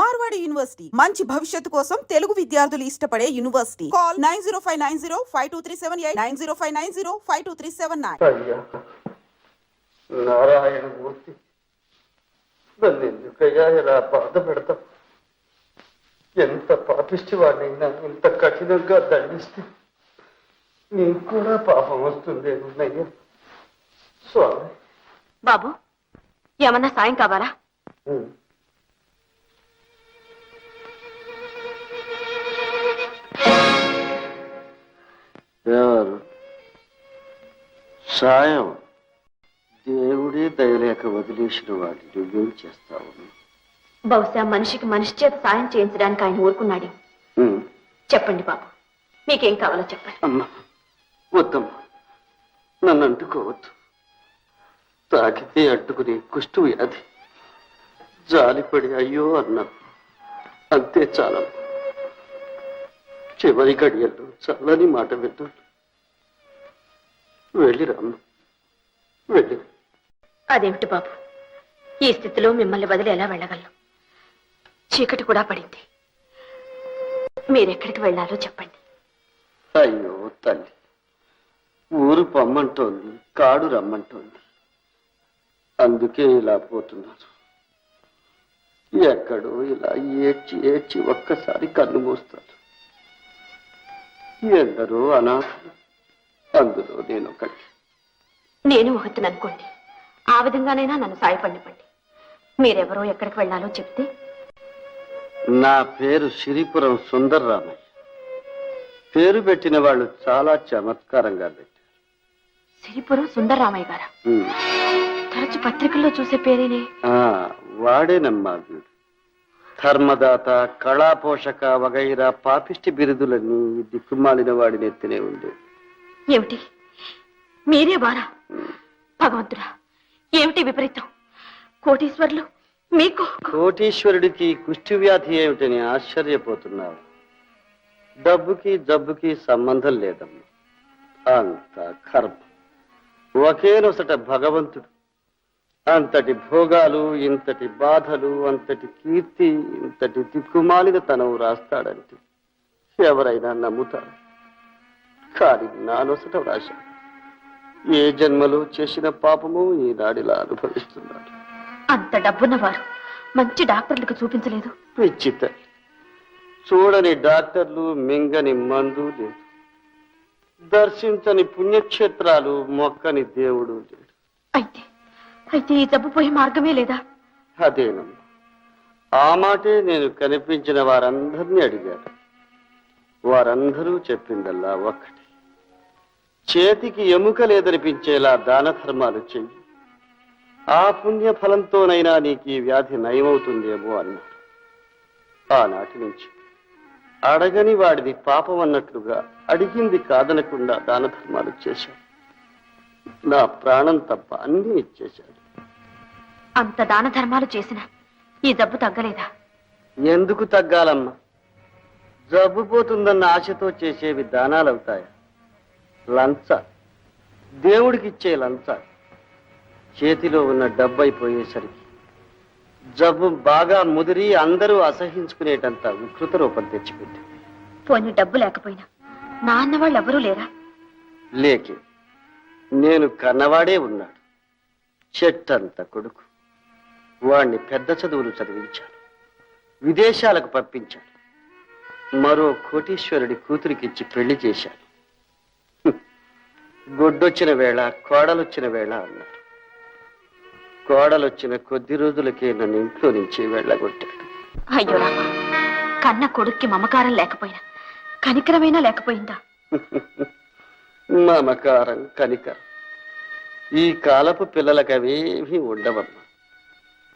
Marwadi university మంచి భవిష్యత్తు కోసం తెలుగు విద్యార్థులు ఇష్టపడే యూనివర్సిటీ. కాల్ 9059052378 9059052379. అయ్యా నారాయణ మూర్తి, నన్ను ఎందుకయ్యా ఇలా బాధ పెడతాం? ఎంత పాపిష్టి వాడినైనా ఇంత కఠినంగా దండిస్తే నీకు కూడా పాపం వస్తుందేమన్నయ్యా. స్వామి. బాబు, ఏమన్నా సాయం కావాలా? ఎవరు? సాయం? దేవుడే దయలేక వదిలేసిన వాడిని నువ్వేం చేస్తావు? బహుశా మనిషికి మనిషి చేత సాయం చేయించడానికి ఆయన ఊరుకున్నాడు. చెప్పండి బాబు, మీకేం కావాలో చెప్పండి. అమ్మా వద్దమ్మా, నన్ను అంటుకోవద్దు. తాకితే అంటుకునే కుష్టు వ్యాధి. జాలిపడి అయ్యో అన్నా అంతే చాలమ్మ. చివరి గడియల్లో చల్లని మాట విన్నాను. వెళ్ళిరామ్మ, వెళ్ళి. అదేమిటి బాబు, ఈ స్థితిలో మిమ్మల్ని వదిలి ఎలా వెళ్ళగలను? చీకటి కూడా పడింది. మీరెక్కడికి వెళ్ళాలో చెప్పండి. అయ్యో తల్లి, ఊరు పొమ్మంటోంది, కాడు రమ్మంటోంది. అందుకే ఇలా పోతున్నారు. ఎక్కడో ఇలా ఏడ్చి ఏడ్చి ఒక్కసారి కన్ను మూస్తారు. ఎందరో అనాథలు, అందులో నేను ఒకటి. నేను ఒకటిని అనుకోండి, ఆ విధంగానైనా నన్ను సాయపడివ్వండి. మీరెవరో ఎక్కడికి వెళ్ళాలో చెప్తే. నా పేరు సిరిపురం సుందర్రామయ్య. పేరు పెట్టిన వాళ్ళు చాలా చమత్కారంగా పెట్టారు. సిరిపురం సుందర్రామయ్య గారా? తరచు పత్రికల్లో చూసే పేరేనే. వాడేనమ్మా వీడు. ధర్మదాత, కళాపోషక వగైరా పాపిష్టి బిరుదులన్నీ దిక్కుమాలిన వాడిని ఎత్తినే ఉండేది. ఏమిటి, మీరే బారా? భగవంతుడా, ఏమిటి విపరీతం? కోటీశ్వరులు మీకు. కోటీశ్వరుడికి కుష్టి వ్యాధి ఏమిటని ఆశ్చర్యపోతున్నావు? డబ్బుకి జబ్బుకి సంబంధం లేదమ్మా. అంత కర్మ. ఒకే నొసట భగవంతుడు అంతటి భోగాలు, ఇంతటి బాధలు, అంతటి కీర్తి, ఇంతటి దిక్కుమాలిన తనం రాస్తాడంటే ఎవరైనా నమ్ముతారు. కానీ నా నొసట రాశాడు. ఏ జన్మలో చేసిన పాపము ఈనాడిలా అనుభవిస్తున్నాడు. అంత డబ్బున్న వారు మంచి డాక్టర్లకు చూపించలేదు? పిచ్చి తల్లి, చూడని డాక్టర్లు, మింగని మందు లేదు. దర్శించని పుణ్యక్షేత్రాలు, మొక్కని దేవుడు లేడు. అయితే ఈ జబ్బు పోయే మార్గమే లేదా? అదేనమ్మా, ఆ మాటే నేను కనిపించిన వారందరినీ అడిగాను. వారందరూ చెప్పిందల్లా ఒక్కటి. చేతికి ఎముక లేదనిపించేలా దాన ధర్మాలు చెయ్యి, ఆ పుణ్య ఫలంతోనైనా నీకు ఈ వ్యాధి నయమవుతుందేమో అన్నారు. ఆనాటి నుంచి అడగని వాడిది పాపం అన్నట్లుగా, అడిగింది కాదనకుండా దాన ధర్మాలు చేశాడు. నా ప్రాణం తప్ప అన్నీ ఇచ్చేశాడు. అంత దాన ధర్మాలు చేసిన ఈ జబ్బు తగ్గలేదా? ఎందుకు తగ్గాలమ్మా? జబ్బు పోతుందన్న ఆశతో చేసేవి దానాలవుతాయా? లంచ, దేవుడికిచ్చే లంచ. చేతిలో ఉన్న డబ్బు అయిపోయేసరికి జబ్బు బాగా ముదిరి అందరూ అసహించుకునేటంత వికృత రూపం తెచ్చిపెట్టి. పోనీ డబ్బు లేకపోయినా నా అన్నవాళ్ళు ఎవరూ లేరా? లేకే, నేను కన్నవాడే ఉన్నాడు. చెట్టంత కొడుకు. వాణ్ణి పెద్ద చదువులు చదివించాను, విదేశాలకు పంపించాను. మరో కోటీశ్వరుడి కూతురికిచ్చి పెళ్లి చేశాను. గొడ్డొచ్చిన వేళ, కోడలొచ్చిన వేళ అన్నారు. కోడలొచ్చిన కొద్ది రోజులకే నన్ను ఇంట్లో నుంచి వెళ్ళగొట్టాడు. అయ్యో రామ, కన్న కొడుక్కి మమకారం లేకపోయినా కనికరమైనా లేకపోయిందా? మమకారం, కనికరం ఈ కాలపు పిల్లలకు అవేమీ ఉండవమ్మా.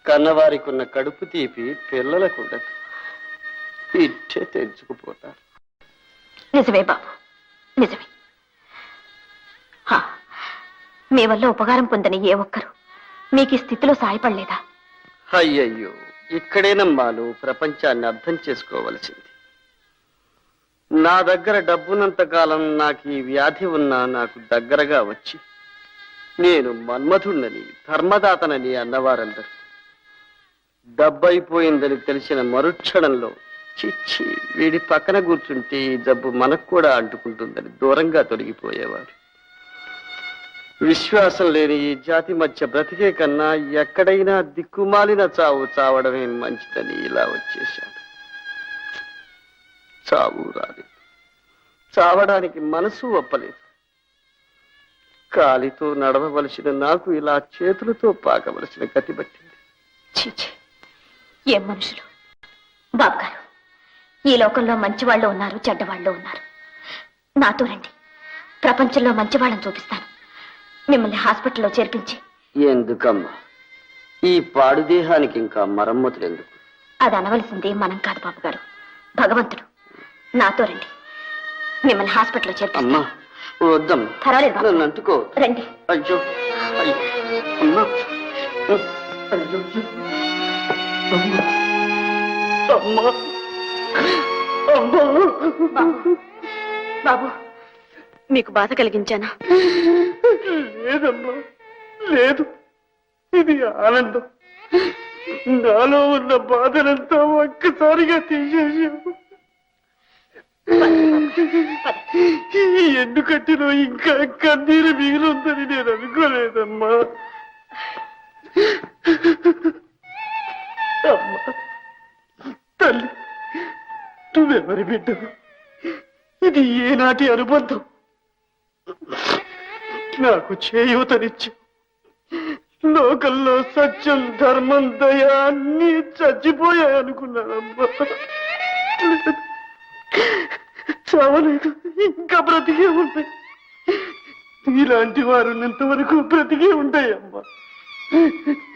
కన్నవారికి ఉన్న కడుపు తీపి పిల్లలకు ఉండదు. ఇట్టే తెంచుకుపోతారు. నిజమే బాబు, నిజమే. మీ వల్ల ఉపకారం పొందని ఏ ఒక్కరు మీకు ఈ స్థితిలో సాయపడలేదా? అయ్యయ్యో, ఇక్కడేనమ్మాను ప్రపంచాన్ని అర్థం చేసుకోవలసింది. నా దగ్గర డబ్బున్నంత కాలం నాకు ఈ వ్యాధి ఉన్నా నాకు దగ్గరగా వచ్చి నేను మన్మధుణ్ణని, ధర్మదాతనని అన్నవారందరూ డబ్బైపోయిందని తెలిసిన మరుక్షణంలో చిచ్చి వీడి పక్కన కూర్చుంటే ఈ జబ్బు మనకు కూడా అంటుకుంటుందని దూరంగా తొలగిపోయేవాడు. విశ్వాసం లేని ఈ జాతి మధ్య బ్రతికే కన్నా ఎక్కడైనా దిక్కుమాలిన చావు చావడమే మంచిదని ఇలా వచ్చేశాడు. చావు రాలేదు, చావడానికి మనసు ఒప్పలేదు. కాలితో నడవవలసిన నాకు ఇలా చేతులతో పాకవలసిన గతి పట్టింది. చీచి, ఏం మనుషులు! బాబు గారు, ఈ లోకంలో మంచివాళ్ళు ఉన్నారు, చెడ్డవాళ్ళు ఉన్నారు. నాతో రండి, ప్రపంచంలో మంచివాళ్ళని చూపిస్తాను. మిమ్మల్ని హాస్పిటల్లో చేర్పించి. ఎందుకమ్మా ఈ పాడు దేహానికి ఇంకా మరమ్మతులు ఎందుకు? అది అనవలసింది మనం కాదు బాబు గారు, భగవంతుడు. నాతో రండి, మిమ్మల్ని హాస్పిటల్లో అమ్మా చేర్పిస్తాను. వద్దమ్మా, పర్వాలేదు బాబు. నన్ను అంటుకో. రండి. అయ్యో అయ్యో అమ్మా, అయ్యో అమ్మా, అమ్మా, అమ్మా. బాబు, బాబు, మీకు బాధ కలిగించానా? లేదమ్మా, లేదు. ఇది ఆనందం. నాలో ఉన్న బాధనంతా ఒక్కసారిగా తీసేసావు. ఎందుకంటే ఇంకా కన్నీరు మిగిలిందని నేను అనుకోలేదమ్మా. అమ్మా, తల్లి, నువ్వెవరి బిడ్డవు? ఇది ఏనాటి అనుబంధం? నాకు చేయూతనిచ్చి లోకంలో సత్యం, ధర్మం, దయ అన్నీ చచ్చిపోయాయనుకున్నానమ్మా. చావలేదు, ఇంకా బ్రతికే ఉంటాయి. ఇలాంటి వారు ఉన్నంత వరకు బ్రతికే ఉంటాయమ్మా.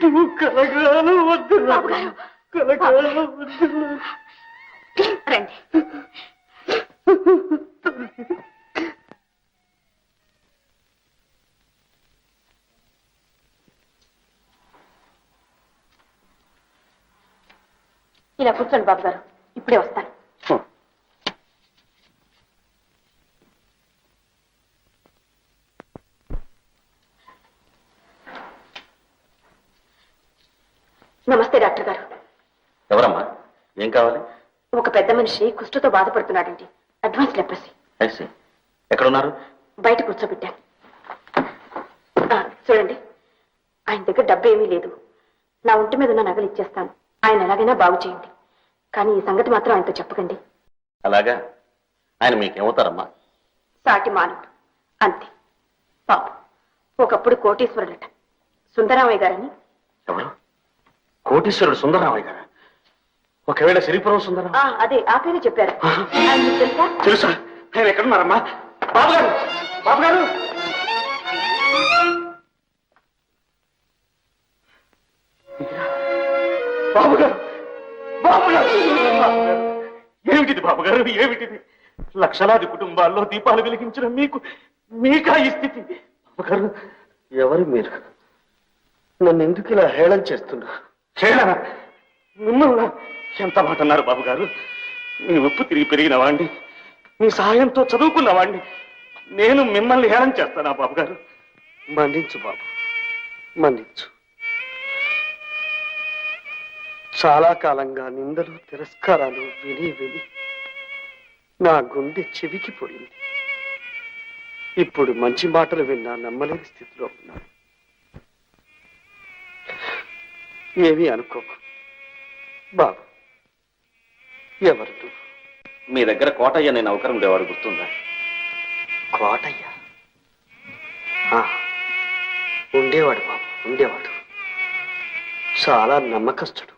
నువ్వు కలగాలం వద్దు, కలగాలం వద్దు. రండి. ఇలా కూర్చోండి బాబు గారు, ఇప్పుడే వస్తాను. నమస్తే డాక్టర్ గారు. ఎవరమ్మా, ఏం కావాలి? ఒక పెద్ద మనిషి కుష్ఠతో బాధపడుతున్నాడండి. Advance leprosy. ఐసి, ఎక్కడున్నారు? బయట కూర్చోబెట్టాను. చూడండి, ఆయన దగ్గర డబ్బు ఏమీ లేదు. నా ఒంటి మీద ఉన్న నగలు ఇచ్చేస్తాను. ఆయన ఎలాగైనా బాగు చేయండి. కానీ ఈ సంగతి మాత్రం ఆయనతో చెప్పకండి. అలాగా? ఆయన మీకేమవుతారమ్మా? సాటి మానవుడు అంతే. పాపం ఒకప్పుడు కోటీశ్వరులట. సుందరామయ్య గారని. ఎవరు? కోటీశ్వరుడు సుందరరామయ్య గారు? ఒకవేళ సిరిపురం సుందరం? అదే, ఆ పేరు చెప్పారు. ఆయన మీకు తెలుసా? తెలుసా? ఆయన ఎక్కడున్నారమ్మా? బాబుగారు, బాబుగారు! బాబుగారు, బాబుగారు! ఏమిటిది బాబుగారు, ఏమిటిది? లక్షలాది కుటుంబాల్లో దీపాలు వెలిగించిన మీకా ఈ స్థితి? బాబుగారు, ఎవరు మీరు? నన్ను ఎందుకు ఇలా హేళన చేస్తున్నారు? చేయనా? మిమ్మల్ని ఎంత మాట అన్నారు బాబుగారు? మీ ఉప్పు తిరిగి పెరిగిన వాడిని, మీ సహాయంతో చదువుకున్న వాడిని నేను మిమ్మల్ని హేళన చేస్తానా బాబుగారు? మన్నించు బాబు, మన్నించు. చాలా కాలంగా నిందలు, తిరస్కారాలు విని విని నా గుండె చెవికిపోయింది. ఇప్పుడు మంచి మాటలు విన్నా నమ్మలేని స్థితిలో ఉన్నాను. ఏమీ అనుకోకు బాబు. ఎవరు నువ్వు? మీ దగ్గర కోటయ్య నేను నౌకరం ఉండేవాడు, గుర్తుందా? కోటయ్య? ఉండేవాడు బాబు, ఉండేవాడు. చాలా నమ్మకస్తుడు.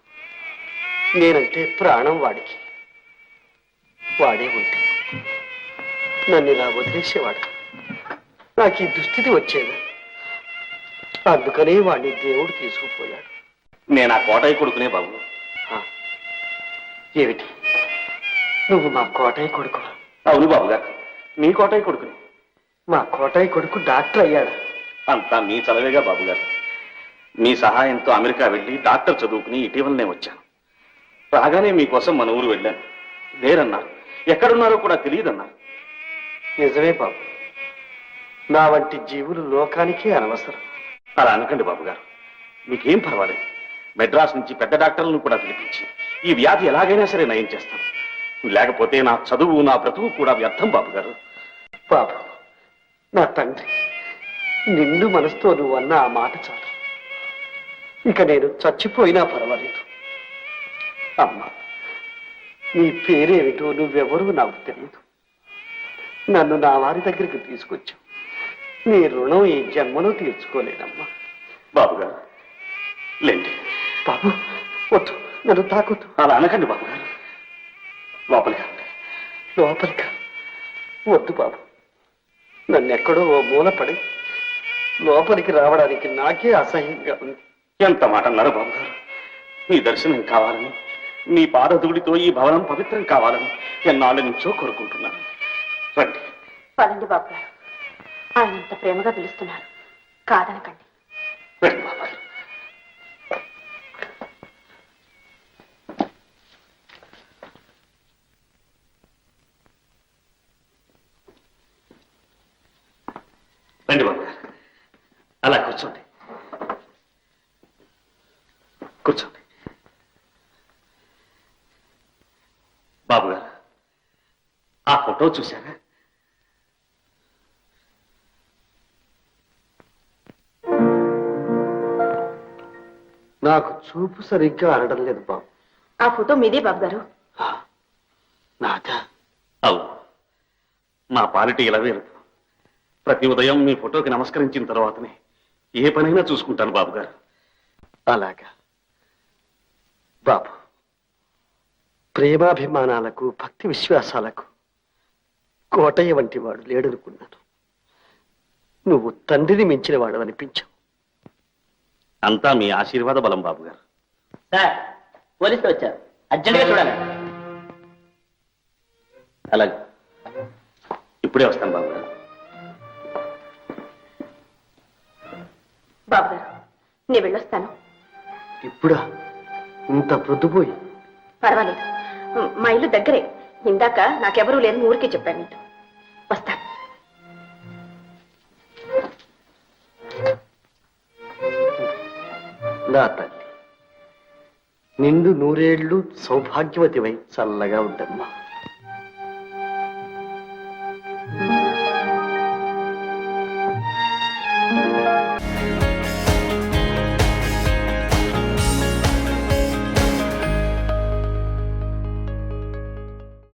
నేనంటే ప్రాణం వాడికి. వాడే ఉంటే నన్ను ఇలా వదిలేసేవాడు. నాకు ఈ దుస్థితి వచ్చేది. అందుకనే వాడిని దేవుడు తీసుకుపోయాడు. నేను ఆ కోటయ్య కొడుకునే బాబు. ఏమిటి, నువ్వు మా కోటయ్య కొడుకు? అవును బాబుగారు, మీ కోటయ్య కొడుకుని. మా కోటయ్య కొడుకు డాక్టర్ అయ్యాడు. అంతా మీ చలవేగా బాబుగారు. మీ సహాయంతో అమెరికా వెళ్ళి డాక్టర్ చదువుకుని ఇటీవలనే వచ్చాను. రాగానే మీకోసం మన ఊరు వెళ్ళాను. లేరన్నారు, ఎక్కడున్నారో కూడా తెలియదన్నారు. నిజమే బాబు, నా వంటి జీవులు లోకానికే అనవసరం. అలా అనకండి బాబుగారు, మీకేం పర్వాలేదు. మెడ్రాస్ నుంచి పెద్ద డాక్టర్లను కూడా పిలిపించి ఈ వ్యాధి ఎలాగైనా సరే నయం చేస్తాను. లేకపోతే నా చదువు, నా బ్రతుకు కూడా వ్యర్థం బాబు గారు. బాబు, నా తండ్రి, నిండు మనసుతో నువ్వు అన్న ఆ మాట చాలు. ఇక నేను చచ్చిపోయినా పర్వాలేదు. అమ్మా, నీ పేరేమిటో, నువ్వెవరూ నాకు తెలియదు. నన్ను నా వారి దగ్గరికి తీసుకొచ్చావు. నీ రుణం ఈ జన్మలో తీర్చుకోలేనమ్మా. బాబు గారు లేండి. బాబు, వద్దు, నన్ను తాకొద్దు. అలా అనకండి బాబు గారు. లోపలికి రండి. లోపలికి వద్దు బాబు. నన్నెక్కడో ఓ మూల పడి లోపలికి రావడానికి నాకే అసహ్యంగా ఉంది. ఎంత మాట అన్నారు బాబు గారు. మీ దర్శనం కావాలని, మీ పాదధూడితో ఈ భవనం పవిత్రం కావాలని ఎన్నాళ్ళ నుంచో కోరుకుంటున్నాను. రండి. పదండి బాబు గారు, ఆయన ఇంత ప్రేమగా పిలుస్తున్నారు, కాదనకండి. రండి బాబు గారు. రండి బాబు గారు, అలా కూర్చోండి. కూర్చోండి. బాబు గారు, ఆ ఫోటో చూశారా? నాకు చూపు సరిగ్గా అనడం లేదు బాబు. ఆ ఫోటో మీదే బాబు గారు. నాదా? అవును, మా పాలిటీ ఇలా వేరు. ప్రతి ఉదయం మీ ఫోటోకి నమస్కరించిన తర్వాతనే ఏ పనైనా చూసుకుంటాను బాబు గారు. అలాగా బాబు. ప్రేమాభిమానాలకు, భక్తి విశ్వాసాలకు కోటయ్య వంటి వాడు లేడనుకున్నాను. నువ్వు తండ్రిని మించిన వాడు అనిపించావు. అంతా మీ ఆశీర్వాద బలం బాబు గారు. సార్, పోలీసులు వచ్చారు, అర్జెంట్గా చూడాలి. అలాగే, ఇప్పుడే వస్తాను బాబు గారు. బాబు గారు, నేను వెళ్ళొస్తాను. ఇప్పుడా? ఇంత ప్రొద్దుపోయి? పర్వాలేదు, మా ఇల్లు దగ్గరే. ఇందాక నాకెవరూ లేని ఊరికే చెప్పాను నీతో. వస్తాను. నా తల్లి, నిండు నూరేళ్లు సౌభాగ్యవతివై చల్లగా ఉండమ్మా.